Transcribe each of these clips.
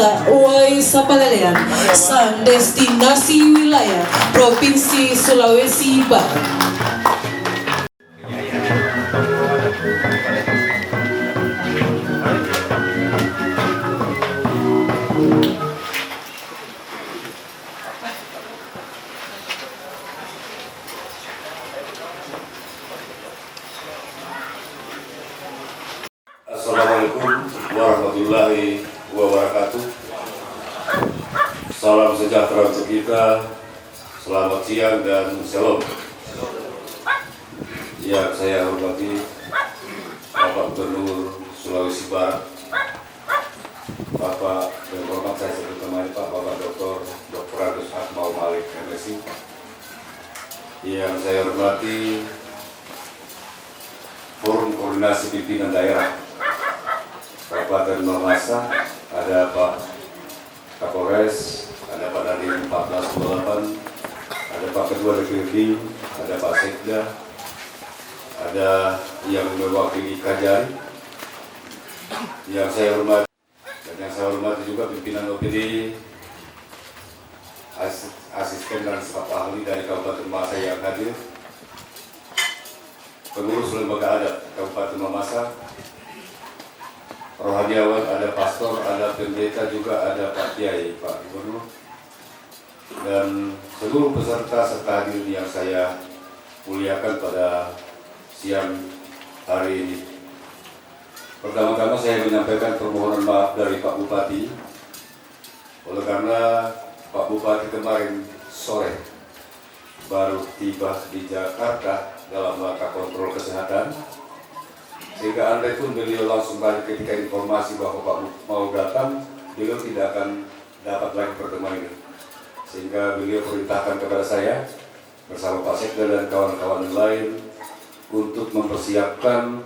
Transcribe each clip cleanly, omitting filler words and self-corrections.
Bata Uwai Sapalalayan sa destinasi wilayah Provinsi Sulawesi Barat. Assalamualaikum warahmatullahi wabarakatuh. Salam sejahtera untuk kita. Selamat siang dan shalom. Yang saya hormati Bapak Gubernur Sulawesi Barat, Bapak yang hormat saya sebut namanya Bapak Dr. Agus Akmal Malik MSI. Yang saya hormati Forum Koordinasi Pimpinan Daerah Kabupaten Mamasa, ada Pak Kapolres, ada Pak Dandim 1428, ada Pak Ketua DPRD, ada Pak Sekda, ada yang mewakili Kajari, yang saya hormati, dan yang saya hormati juga pimpinan OPD, asisten dan staf ahli dari Kabupaten Mamasa yang hadir, pengurus lembaga adat Kabupaten Mamasa, rohaniawan, ada pastor, ada pendeta, juga ada Pak Kiai, Pak Gubernur, dan seluruh peserta serta hadirin yang saya muliakan pada siang hari ini. Pertama-tama saya menyampaikan permohonan maaf dari Pak Bupati, oleh karena Pak Bupati kemarin sore baru tiba di Jakarta dalam rangka kontrol kesehatan, sehingga andai pun beliau langsung balik ketika informasi bahwa Pak mau datang, beliau tidak akan dapat lagi pertemuan ini. Sehingga beliau perintahkan kepada saya bersama Pak Sekda dan kawan-kawan lain untuk mempersiapkan,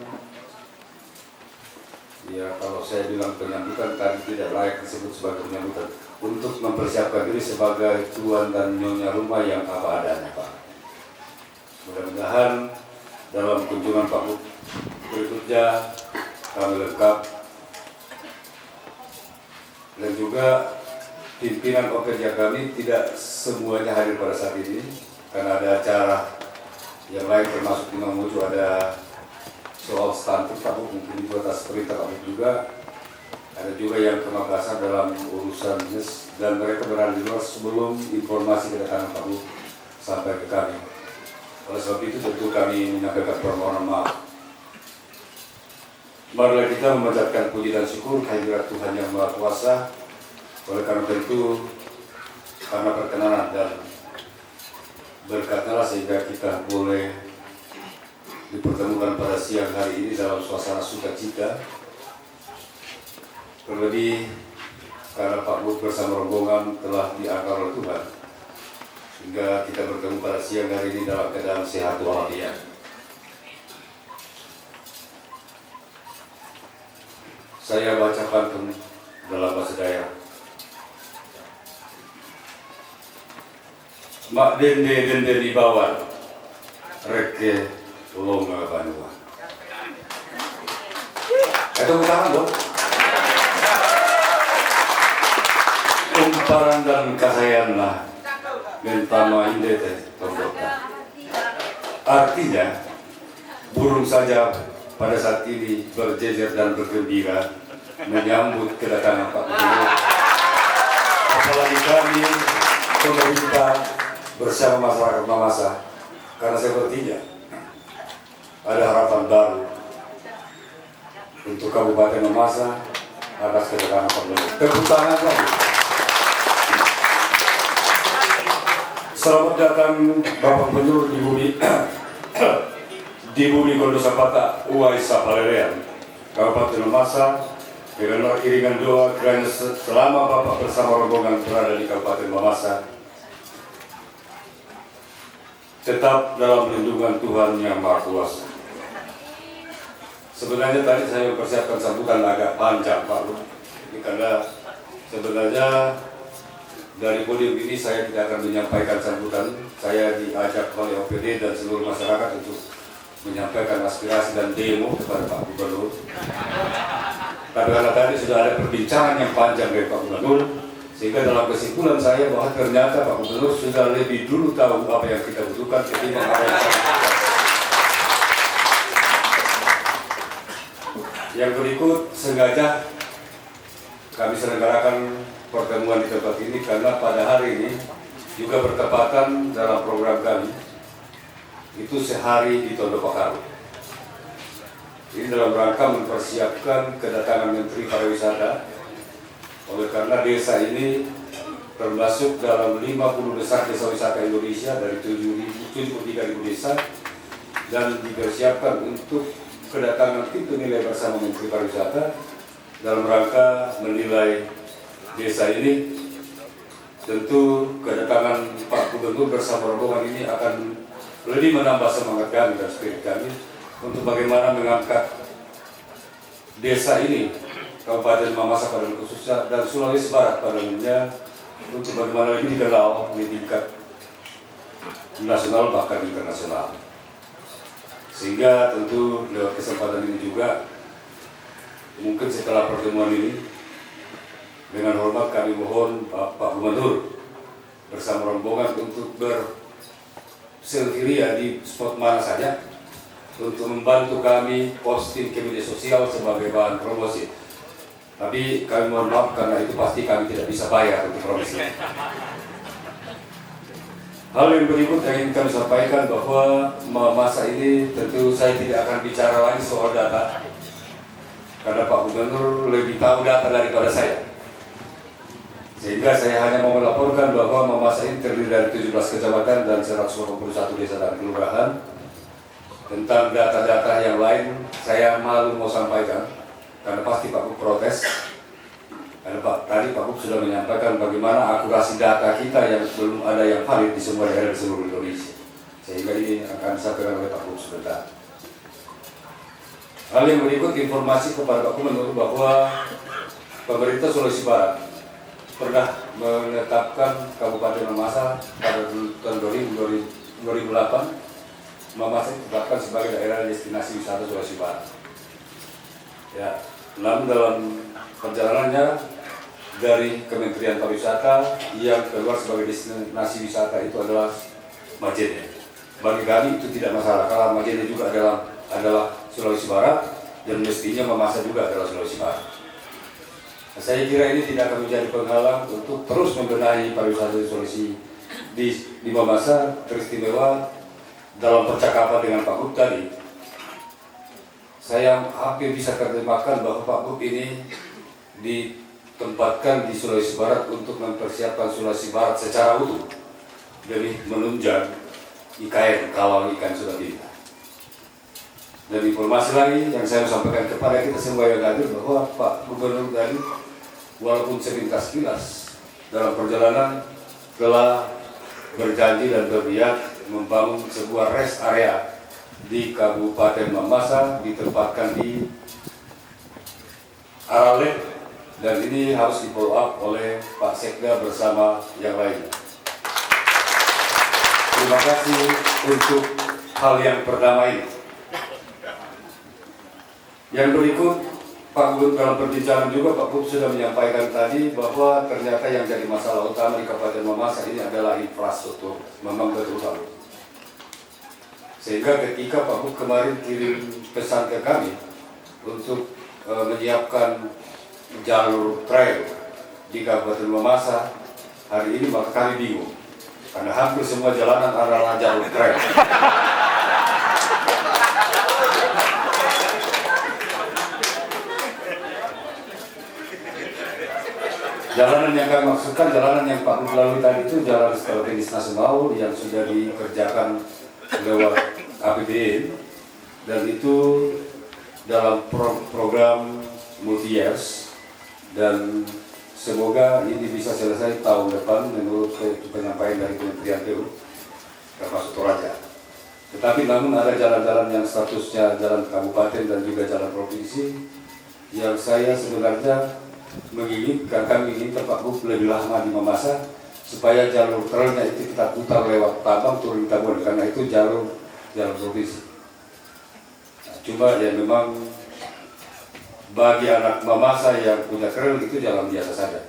ya kalau saya bilang penyambutan tadi tidak layak disebut sebagai penyambutan, untuk mempersiapkan diri sebagai tuan dan nyonya rumah yang apa adanya, Pak. Mudah-mudahan dalam kunjungan Pak berikutnya kami lengkap, dan juga pimpinan OPD kami tidak semuanya hadir pada saat ini karena ada acara yang lain, termasuk di Mamuju ada soal stunting Pak Bu, mungkin itu atas perintah Pak Bu juga, ada juga yang ke Makassar dalam urusan bisnis, dan mereka berada di luar sebelum informasi kedatangan Pak Bu sampai ke kami. Oleh sebab itu tentu kami menyampaikan permohonan maaf. Marilah kita memanjatkan puji dan syukur kehadirat Tuhan Yang Maha Kuasa. Oleh karena itu, karena perkenanan dan berkatlah sehingga kita boleh dipertemukan pada siang hari ini dalam suasana sukacita. Terlebih karena Pak Bu bersama rombongan telah diangkat oleh Tuhan, sehingga kita bertemu pada siang hari ini dalam keadaan sehat walafiat. Saya bacakan dalam bahasa daerah. Mak dende di bawah, reke longa banua. Itu tangan dong. Kumparan dan kasayan lah, mentama indete tombota. Artinya, burung saja pada saat ini berjejer dan bergembira menyambut kedatangan Pak Gubernur. Apalagi kami pemerintah bersama masyarakat Mamasa, karena sepertinya ada harapan baru untuk Kabupaten Mamasa atas kedatangan Pak Gubernur. Tepuk tangan lagi. Selamat datang Bapak Gubernur di bumi di bumi Gondosapata Uwai Sapalalayan, Kabupaten Mamasa, dengan iringan doa kiranya selama Bapak bersama rombongan berada di Kabupaten Mamasa, tetap dalam lindungan Tuhan Yang Maha Kuasa. Sebenarnya tadi saya mempersiapkan sambutan agak panjang Pak Lu, karena sebenarnya dari podium ini saya tidak akan menyampaikan sambutan. Saya diajak oleh OPD dan seluruh masyarakat untuk menyampaikan aspirasi dan demo kepada Pak Gubernur. Tapi karena tadi sudah ada perbincangan yang panjang dari Pak Gubernur, sehingga dalam kesimpulan saya bahwa ternyata Pak Gubernur sudah lebih dulu tahu apa yang kita butuhkan ketimbang apa yang saya butuhkan. Yang berikut sengaja kami selenggarakan pertemuan di tempat ini karena pada hari ini juga bertepatan dalam program kami itu sehari di Tondo Pakaru. Ini dalam rangka mempersiapkan kedatangan Menteri Pariwisata. Oleh karena desa ini termasuk dalam 50 besar desa wisata Indonesia dari 73.000 desa dan dipersiapkan untuk kedatangan tim penilai bersama Menteri Pariwisata dalam rangka menilai desa ini. Tentu kedatangan Pak Gubernur bersama rombongan ini akan lebih menambah semangat kami dan spirit kami untuk bagaimana mengangkat desa ini, Kabupaten Mamasa pada khususnya dan Sulawesi Barat pada umumnya, untuk bagaimana lebih dikenal di tingkat nasional bahkan internasional. Sehingga tentu lewat kesempatan ini juga mungkin setelah pertemuan ini dengan hormat kami mohon Pak Gubernur bersama rombongan untuk berselfie di spot mana saja untuk membantu kami posting ke media sosial sebagai bahan promosi. Tapi kami mohon maaf karena itu pasti kami tidak bisa bayar untuk promosi. Hal yang berikut yang ingin kami sampaikan bahwa masa ini tentu saya tidak akan bicara lagi soal data karena Pak Gubernur lebih tahu data daripada saya. Sehingga saya hanya mau melaporkan bahwa masa ini terdiri dari 17 kecamatan dan 181 desa dan kelurahan. Tentang data-data yang lain saya malu mau sampaikan karena pasti Pak Gub protes. Karena tadi Pak Gub sudah menyampaikan bagaimana akurasi data kita yang belum ada yang valid di semua daerah di seluruh Indonesia. Sehingga ini akan disampaikan oleh Pak Gub sebentar. Hal yang berikut informasi kepada Pak Gubernur bahwa pemerintah Sulawesi Barat pernah menetapkan Kabupaten Mamasa pada tahun 2008. Mamasa ditetapkan sebagai daerah destinasi wisata Sulawesi Barat. Ya, namun dalam perjalanannya dari Kementerian Pariwisata yang keluar sebagai destinasi wisata itu adalah Majene. Bagi kami itu tidak masalah kalau Majene juga adalah Sulawesi Barat dan mestinya Mamasa juga adalah Sulawesi Barat. Nah, saya kira ini tidak akan menjadi penghalang untuk terus membenahi pariwisata di Sulawesi di Mamasa teristimewa. Dalam percakapan dengan Pak Gub tadi, saya hampir bisa terjemahkan bahwa Pak Gub ini ditempatkan di Sulawesi Barat untuk mempersiapkan Sulawesi Barat secara utuh demi menunjang IKN kalau ikan sudah tiba. Dan informasi lagi yang saya sampaikan kepada kita semua yang hadir bahwa Pak Gubernur tadi walaupun sepintas kilas dalam perjalanan telah berjanji dan berniat membangun sebuah rest area di Kabupaten Mamasa ditempatkan di Arale dan ini harus di follow up oleh Pak Sekda bersama yang lainnya. Terima kasih untuk hal yang pertama ini. Yang berikut Pak Gubernur dalam perbincangan juga Pak Gubernur sudah menyampaikan tadi bahwa ternyata yang jadi masalah utama di Kabupaten Mamasa ini adalah infrastruktur. Memang betul Pak. Sehingga ketika Pak Gubernur kemarin kirim pesan ke kami untuk menyiapkan jalur trail di Kabupaten Mamasa, hari ini maka kami bingung karena hampir semua jalanan adalah jalur trail. Jalanan yang kami maksudkan, jalanan yang Pak Gubernur lalui tadi itu jalan strategis nasional yang sudah dikerjakan lewat APBN dan itu dalam program multi-years dan semoga ini bisa selesai tahun depan menurut penyampaian dari Kementerian PU termasuk Toraja. Tetapi namun ada jalan-jalan yang statusnya jalan kabupaten dan juga jalan provinsi yang saya sebenarnya menginginkan, kami ingin Pak Gub lebih lama di Mamasa supaya jalur trailnya itu kita putar lewat Tabang turun di Tabon karena itu jalur provinsi. Nah, cuma ya memang bagi anak mamasa yang punya kerel itu jalan biasa saja.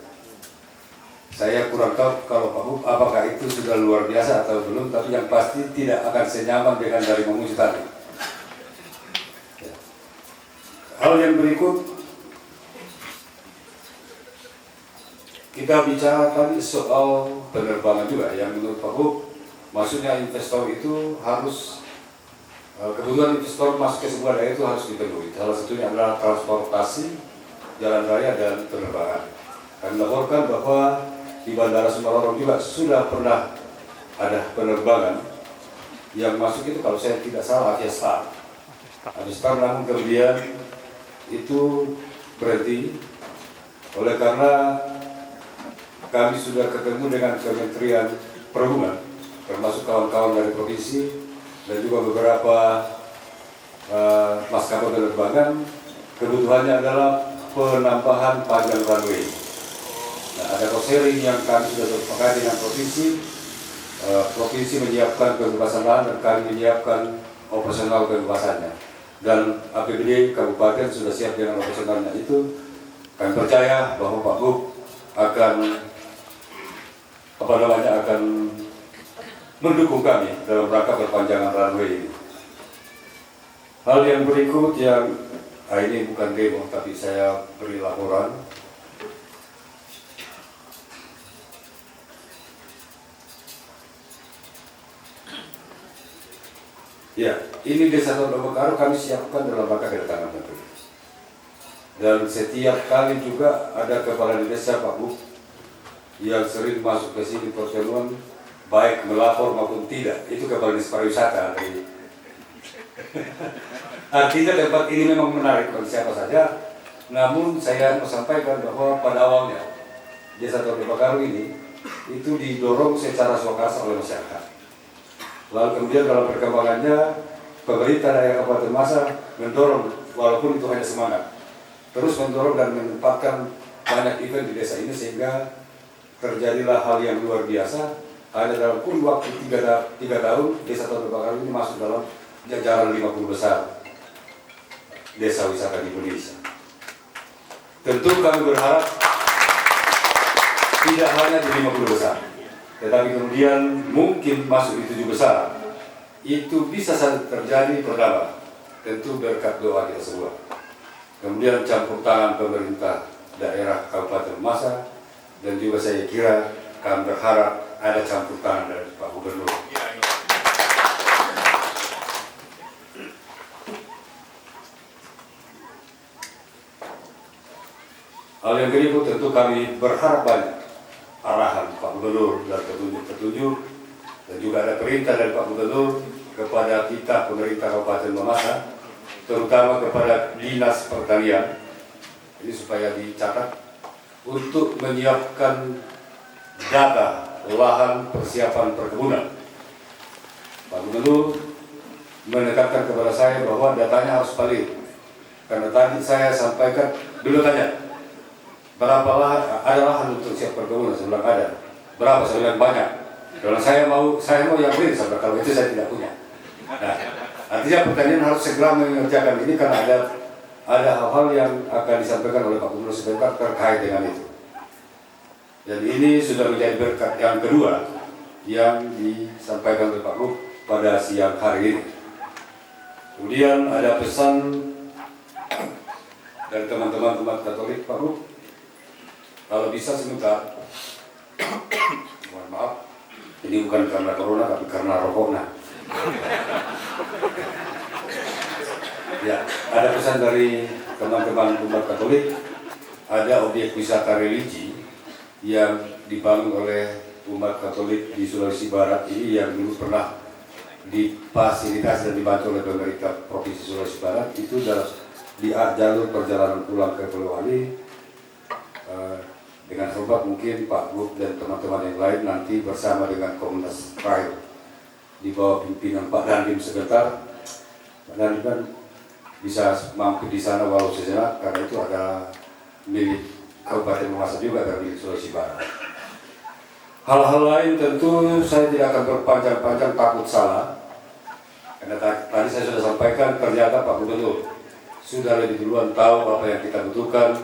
Saya kurang tahu kalau Pak Gub apakah itu sudah luar biasa atau belum, tapi yang pasti tidak akan senyaman dengan dari memuji tadi. Ya. Hal yang berikut, kita bicara tadi soal penerbangan juga yang menurut Pak Gub, maksudnya investor itu harus, kebutuhan investor masuk ke sebuah daerah itu harus dipenuhi. Salah satunya adalah transportasi, jalan raya, dan penerbangan. Kami laporkan bahwa di Bandara Sumaroro juga sudah pernah ada penerbangan yang masuk itu kalau saya tidak salah Aviastar. Aviastar namun kemudian itu berhenti oleh karena kami sudah ketemu dengan Kementerian Perhubungan, termasuk kawan-kawan dari provinsi dan juga beberapa maskapai penerbangan. Kebutuhannya adalah penambahan panjang runway. Nah, ada cost sharing yang kami sudah bersepakat dengan provinsi. Provinsi menyiapkan kebebasan lahan dan kami menyiapkan operasional kebebasannya. Dan APBD Kabupaten sudah siap dengan operasionalnya itu. Kami percaya bahwa Pak Gub akan akan mendukung kami dalam rangka perpanjangan runway ini. Hal yang berikut yang ini bukan demo tapi saya beri laporan. Ya, ini Desa Tondobekaru kami siapkan dalam rangka kedatangan menteri. Dan setiap kali juga ada kepala desa Pak Gub yang sering masuk ke sini pertemuan, baik melapor maupun tidak. Itu kepala desa pariwisata. Artinya tempat ini memang menarik bagi siapa saja. Namun saya mau sampaikan bahwa pada awalnya Desa Tondobekaru ini itu didorong secara swakarsa oleh masyarakat. Lalu kemudian dalam perkembangannya pemerintah daerah Kabupaten Mamasa mendorong, walaupun itu hanya semangat, terus mendorong dan menempatkan banyak event di desa ini sehingga terjadilah hal yang luar biasa. Hanya dalam kurun waktu 3 tahun Desa Tondobekaru ini masuk dalam jajaran 50 besar desa wisata di Indonesia. Tentu kami berharap tidak hanya di 50 besar, tetapi kemudian mungkin masuk di 7 besar. Itu bisa saja terjadi pertama, tentu berkat doa kita semua. Kemudian campur tangan pemerintah daerah Kabupaten Mamasa, dan juga saya kira kami berharap ada campur tangan dari Pak Gubernur. Hal yang berikut tentu kami berharap banyak arahan Pak Gubernur dan petunjuk dan juga ada perintah dari Pak Gubernur kepada kita pemerintah Kabupaten Mamasa, terutama kepada Dinas Pertanian, ini supaya dicatat untuk menyiapkan data lahan persiapan perkebunan. Pak Gubernur menekankan kepada saya bahwa datanya harus valid, karena tadi saya sampaikan dulu tanya berapa lahan, ada lahan untuk siap perkebunan, saya bilang ada. Berapa? Saya bilang banyak. Kalau saya mau yang real, sampai kalau itu saya tidak punya. Nah, artinya pertanian harus segera mengerjakan ini karena ada hal-hal yang akan disampaikan oleh Pak Gubernur sebentar terkait dengan itu. Dan ini sudah menjadi berkat yang kedua yang disampaikan oleh Pak Gub pada siang hari ini. Kemudian ada pesan dari teman-teman umat Katolik, Pak Gub. Kalau bisa sebentar, mohon maaf, ini bukan karena corona, tapi karena rokoknya. Ya, ada pesan dari teman-teman umat Katolik, ada objek wisata religi yang dibangun oleh umat Katolik di Sulawesi Barat ini yang dulu pernah difasilitasi dan dibantu oleh pemerintah Provinsi Sulawesi Barat, itu di jalur perjalanan pulang ke Polewali. Dengan hormat mungkin Pak Gub dan teman-teman yang lain nanti bersama dengan Komunitas Trail di bawah pimpinan Pak Dandim sebentar. Pak Dandim kan bisa mampir di sana walau sejenak karena itu ada milik Kabupaten Mamasa juga dari Sulawesi Barat. Hal-hal lain tentu saya tidak akan berpanjang-panjang, takut salah. Karena tadi saya sudah sampaikan ternyata Pak Gubernur sudah lebih duluan tahu apa yang kita butuhkan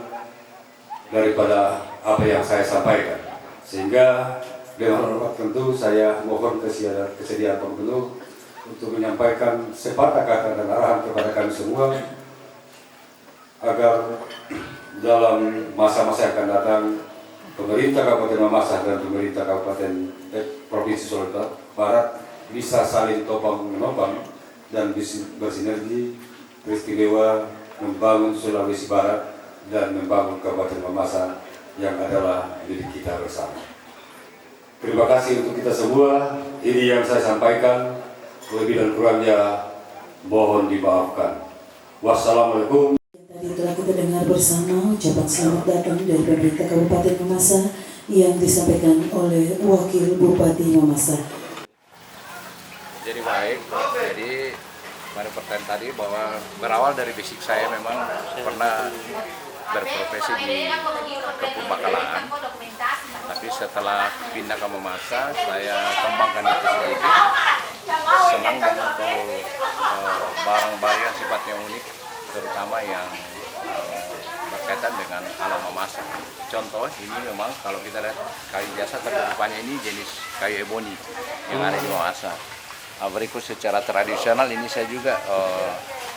daripada apa yang saya sampaikan. Sehingga dengan hormat tentu saya mohon kesediaan Pak Gubernur untuk menyampaikan sepatah kata dan arahan kepada kami semua agar dalam masa-masa yang akan datang pemerintah Kabupaten Mamasa dan pemerintah Provinsi Sulawesi Barat bisa saling topang-menopang dan bersinergi beristimewa membangun Sulawesi Barat dan membangun Kabupaten Mamasa yang adalah milik kita bersama. Terima kasih untuk kita semua. Ini yang saya sampaikan. Lebih dan kurangnya mohon dimaafkan. Wassalamualaikum. Tadi telah kita dengar bersama ucapan selamat datang dari pemerintah Kabupaten Mamasa yang disampaikan oleh Wakil Bupati Mamasa. Jadi baik, jadi pada pertanyaan tadi bahwa berawal dari basic saya memang pernah berprofesi di kebun bakalaan, tapi setelah pindah ke Mamasa saya kembangkan itu sedikit, senang memantau barang-barang yang sifatnya unik, terutama yang berkaitan dengan alam Mamasa. Contoh ini memang kalau kita lihat kayu jasa terdepannya ini jenis kayu eboni yang ada di Mamasa. Berikut secara tradisional ini saya juga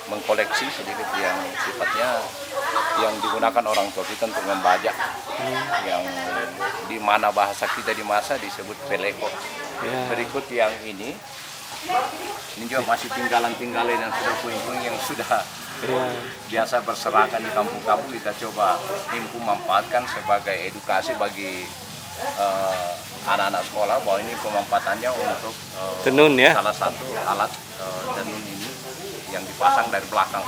mengkoleksi sedikit yang sifatnya yang digunakan orang tua kita untuk membajak, yang di mana bahasa kita di Masa disebut peleko. Berikut yang ini juga masih tinggalan-tinggalan yang sudah puing-puing yang sudah biasa berserakan di kampung-kampung, kita coba manfaatkan sebagai edukasi bagi anak-anak sekolah bahwa ini pemanfaatannya untuk tenun ya. Salah satu alat tenun ini yang dipasang dari belakang.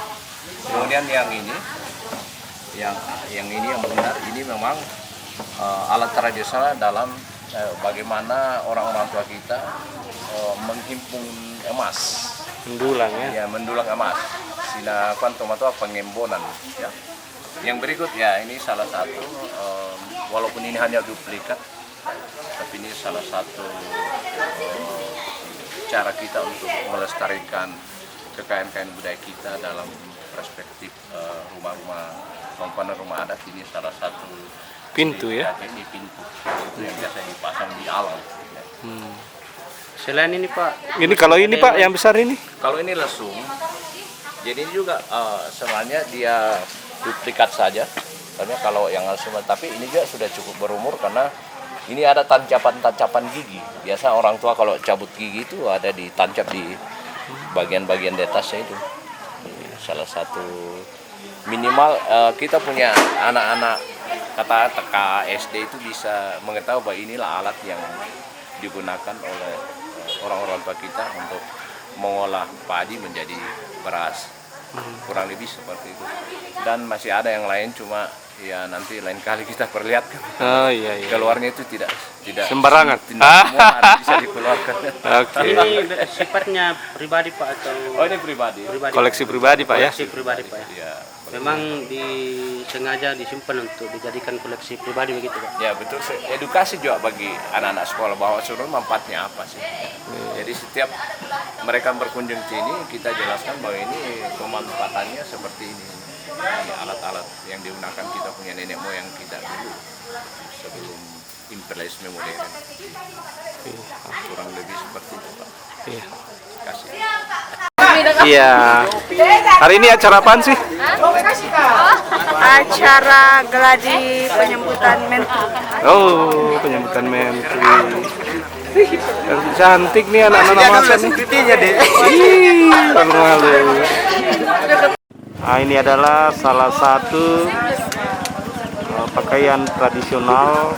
Kemudian yang ini yang benar ini memang alat tradisional dalam bagaimana orang-orang tua kita menghimpun emas. Mendulang ya. Ya, mendulang emas. Sina kuantum pengembonan ya. Yang berikut ya ini salah satu walaupun ini hanya duplikat, tapi ini salah satu cara kita untuk melestarikan kekayaan budaya kita dalam perspektif rumah-rumah komponen rumah adat. Ini salah satu Pintu ya. Ini pintu itu yang biasa dipasang di alam. Ya. Selain ini Pak, ini kalau ini Pak yang besar ini? Kalau ini lesung, jadi ini juga sebenarnya dia duplikat saja. Karena kalau yang lesung, tapi ini juga sudah cukup berumur karena ini ada tancapan-tancapan gigi. Biasa orang tua kalau cabut gigi itu ada ditancap di bagian-bagian di atasnya itu. Salah satu minimal kita punya anak-anak kata TK SD itu bisa mengetahui bahwa inilah alat yang digunakan oleh orang-orang tua kita untuk mengolah padi menjadi beras. Kurang lebih seperti itu. Dan masih ada yang lain, cuma ya nanti lain kali kita perlihatkan. Oh iya. Keluarnya itu tidak sembarangan. Semua harus bisa dikeluarkan. Oke. Ini sifatnya pribadi Pak atau? Oh ini pribadi. Koleksi pribadi Pak ya? Koleksi pribadi Pak ya. Ya. Memang disengaja disimpan untuk dijadikan koleksi pribadi begitu Pak? Ya betul. Edukasi juga bagi anak-anak sekolah bahwa sebenarnya manfaatnya apa sih. Jadi setiap mereka berkunjung ke sini kita jelaskan bahwa ini pemanfaatannya seperti ini. Ini alat-alat yang digunakan kita punya nenek moyang kita dulu sebelum imperialisme modern. Kurang lebih seperti itu Pak. Iya. Kasih. Iya. Hari ini acara apaan sih? Acara geladi penyambutan Menteri. Oh, penyambutan Menteri. Cantik nih anak-anak Mamasa nih. Ih, malu-malu. Nah, ini adalah salah satu pakaian tradisional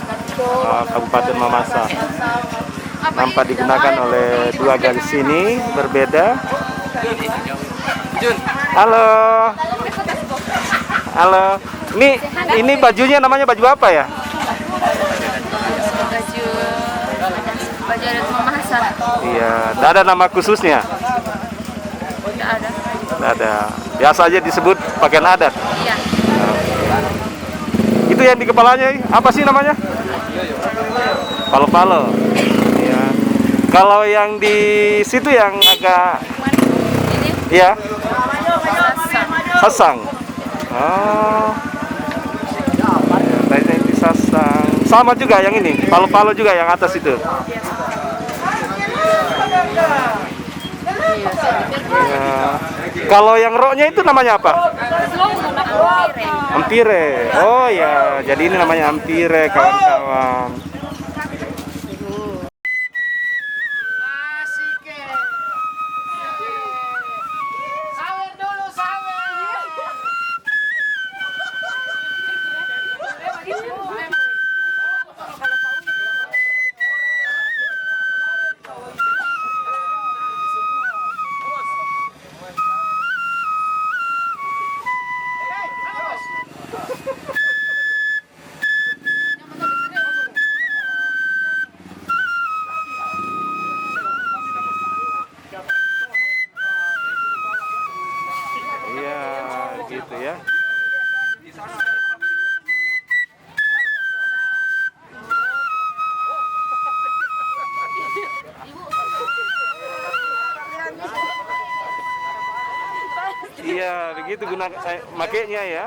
Kabupaten Mamasa. Nampak digunakan oleh dua gadis ini berbeda. Halo. Halo. Ini bajunya namanya baju apa ya? Baju adat Mamasa. Iya, tidak ada nama khususnya. Tidak ada. Tidak ada. Biasa aja disebut pakaian adat. Iya. Itu yang di kepalanya apa sih namanya? Palo-palo. Iya. Kalau yang di situ yang agak Ini ya Mamasa. hasang. Oh. Ya, ini sasang. Sama juga yang ini, palu-palu juga yang atas itu. Ya. Kalau yang roknya itu namanya apa? Ampire. Oh ya, jadi ini namanya ampire, kawan-kawan. Iya, gitu ya. Iya, begitu guna saya makainya ya.